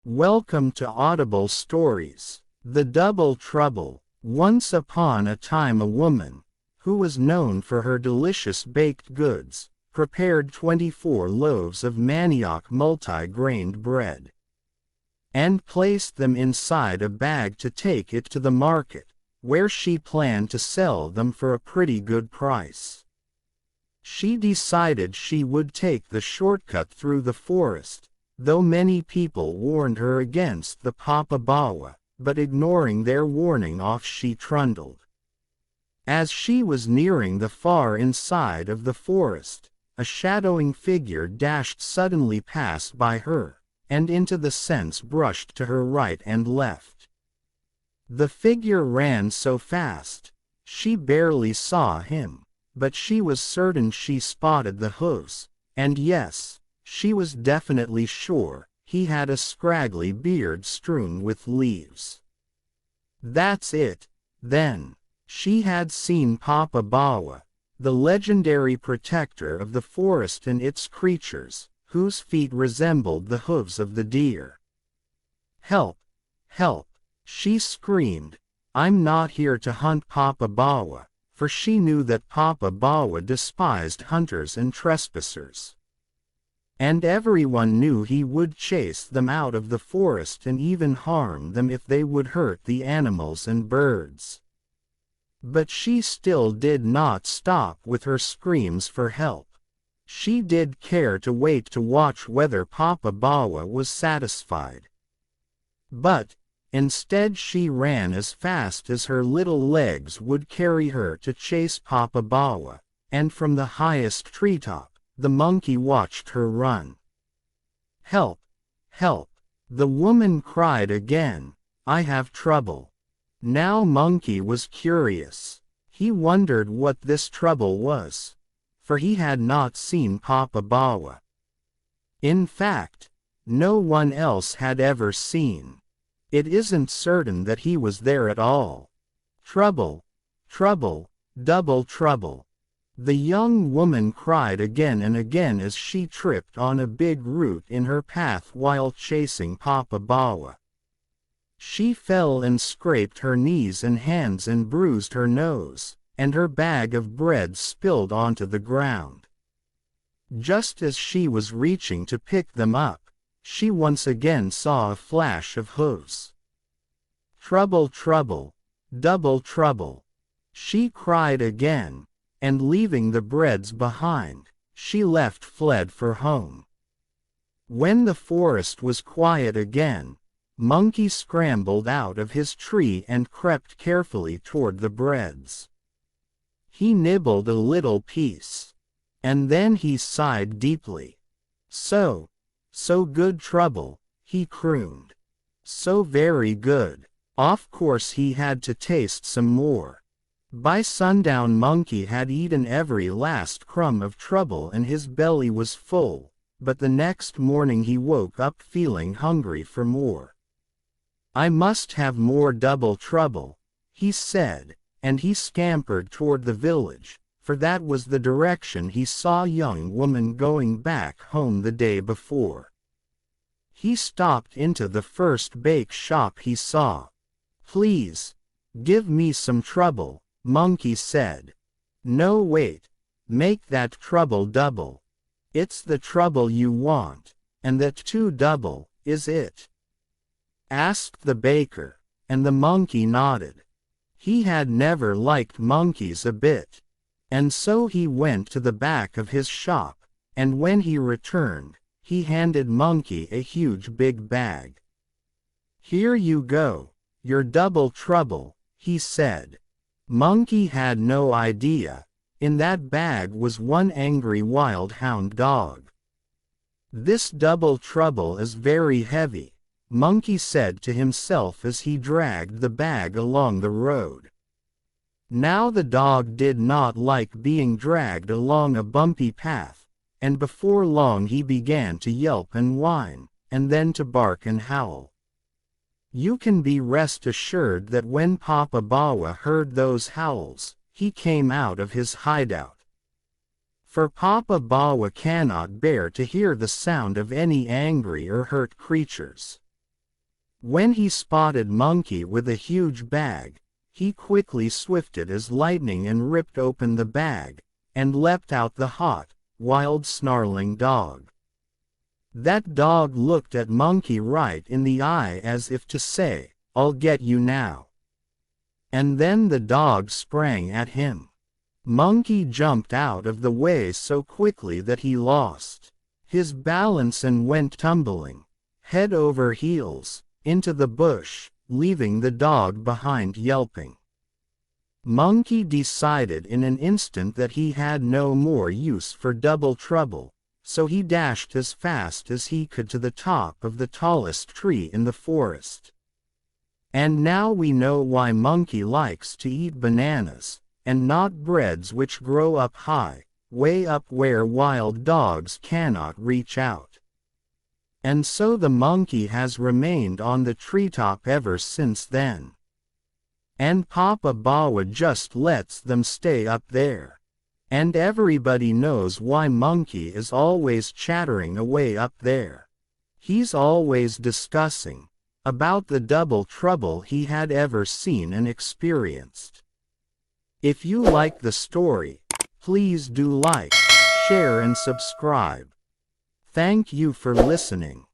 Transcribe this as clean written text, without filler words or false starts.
Welcome to Audible Stories. The Double Trouble. Once upon a time a woman, who was known for her delicious baked goods, prepared 24 loaves of manioc multi-grained bread, and placed them inside a bag to take it to the market, where she planned to sell them for a pretty good price. She decided she would take the shortcut through the forest, though many people warned her against the papabawa, but ignoring their warning off she trundled. As she was nearing the far inside of the forest, a shadowing figure dashed suddenly past by her, and into the scents brushed to her right and left. The figure ran so fast, she barely saw him, but she was certain she spotted the hooves, and yes, she was definitely sure he had a scraggly beard strewn with leaves. That's it, then. She had seen Papabawa, the legendary protector of the forest and its creatures, whose feet resembled the hooves of the deer. "Help! Help!" she screamed. "I'm not here to hunt Papabawa," for she knew that Papabawa despised hunters and trespassers. And everyone knew he would chase them out of the forest and even harm them if they would hurt the animals and birds. But she still did not stop with her screams for help. She did care to wait to watch whether Papabawa was satisfied. But, instead she ran as fast as her little legs would carry her to chase Papabawa, and from the highest treetop, the monkey watched her run. "Help! Help!" the woman cried again. "I have trouble." Now Monkey was curious. He wondered what this trouble was, for he had not seen Papabawa. In fact, no one else had ever seen. It isn't certain that he was there at all. "Trouble! Trouble! Double trouble!" the young woman cried again and again as she tripped on a big root in her path while chasing Papabawa. She fell and scraped her knees and hands and bruised her nose, and her bag of bread spilled onto the ground. Just as she was reaching to pick them up, she once again saw a flash of hooves. "Trouble! Trouble! Double trouble!" she cried again, and leaving the breads behind, she fled for home. When the forest was quiet again, Monkey scrambled out of his tree and crept carefully toward the breads. He nibbled a little piece, and then he sighed deeply. So good trouble," he crooned. "So very good." Of course he had to taste some more. By sundown Monkey had eaten every last crumb of trouble and his belly was full, but the next morning he woke up feeling hungry for more. "I must have more double trouble," he said, and he scampered toward the village, for that was the direction he saw a young woman going back home the day before. He stopped into the first bake shop he saw. "Please, give me some trouble," Monkey said. "No, wait. Make that trouble double. It's the trouble you want, and that too double, is it?" asked the baker, and the monkey nodded. He had never liked monkeys a bit, and so he went to the back of his shop, and when he returned, he handed Monkey a huge big bag. "Here you go, your double trouble," he said. Monkey had no idea. In that bag was one angry wild hound dog. "This double trouble is very heavy," Monkey said to himself as he dragged the bag along the road. Now the dog did not like being dragged along a bumpy path, and before long he began to yelp and whine, and then to bark and howl. You can be rest assured that when Papabawa heard those howls, he came out of his hideout. For Papabawa cannot bear to hear the sound of any angry or hurt creatures. When he spotted Monkey with a huge bag, he quickly swifted as lightning and ripped open the bag, and leapt out the hot, wild snarling dog. That dog looked at Monkey right in the eye as if to say, "I'll get you now." And then the dog sprang at him. Monkey jumped out of the way so quickly that he lost his balance and went tumbling, head over heels, into the bush, leaving the dog behind yelping. Monkey decided in an instant that he had no more use for Double Trouble, so he dashed as fast as he could to the top of the tallest tree in the forest. And now we know why Monkey likes to eat bananas, and not breads which grow up high, way up where wild dogs cannot reach out. And so the monkey has remained on the treetop ever since then. And Papa Bawa just lets them stay up there. And everybody knows why Monkey is always chattering away up there. He's always discussing about the double trouble he had ever seen and experienced. If you like the story, please do like, share and subscribe. Thank you for listening.